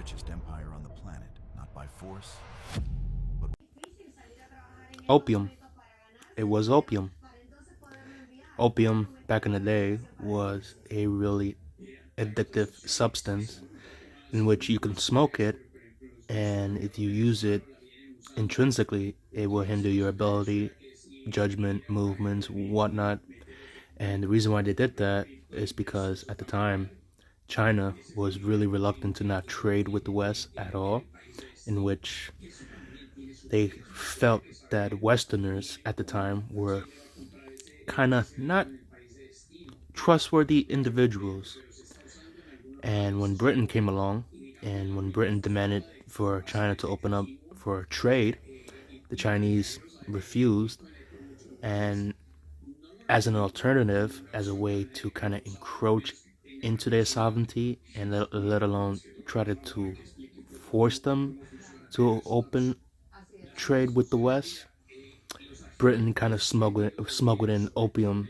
richest empire on the planet, not by force. Opium. It was opium. Opium back in the day was a really addictive substance in which you can smoke it, and if you use it intrinsically, it will hinder your ability, judgment, movements, whatnot. And the reason why they did that is because at the time, China was really reluctant to not trade with the West at all, in which they felt that Westerners at the time were kind of not trustworthy individuals. And when Britain came along, and when Britain demanded for China to open up for trade, the Chinese refused. And as an alternative, as a way to kind of encroach into their sovereignty, and let alone try to force them to open trade with the West, Britain kind of smuggled in opium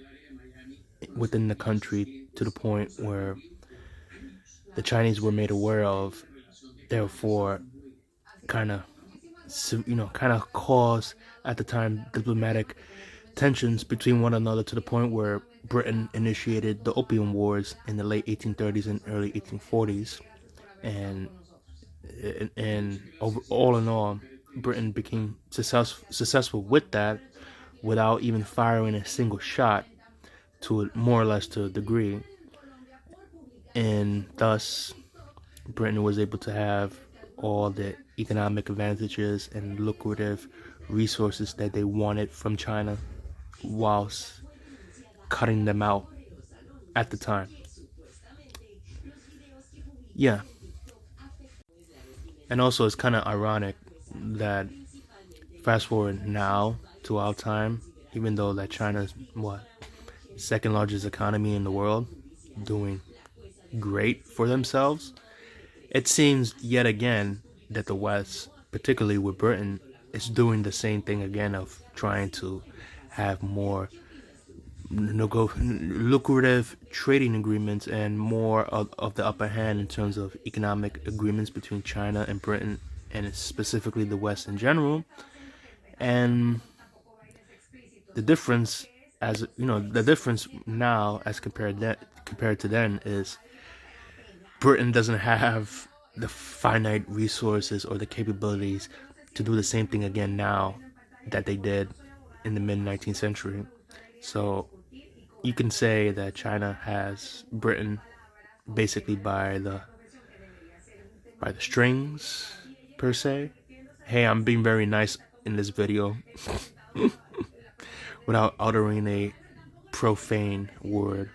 within the country to the point where the Chinese were made aware of. Therefore, kind of kind of caused at the time diplomatic tensions between one another to the point where Britain initiated the Opium Wars in the late 1830s and early 1840s, and all in all, Britain became successful with that without even firing a single shot, to more or less to a degree, and thus Britain was able to have all the economic advantages and lucrative resources that they wanted from China, whilst cutting them out at the time. Yeah. And also, it's kind of ironic that fast forward now to our time, even though that China's second largest economy in the world, doing great for themselves, it seems yet again that the West, particularly with Britain, is doing the same thing again of trying to have more lucrative trading agreements and more of the upper hand in terms of economic agreements between China and Britain, and specifically the West in general. And the difference, the difference now as compared to then is Britain doesn't have the finite resources or the capabilities to do the same thing again now that they did in the mid 19th century. So you can say that China has Britain basically by the strings per se. Hey, I'm being very nice in this video without uttering a profane word.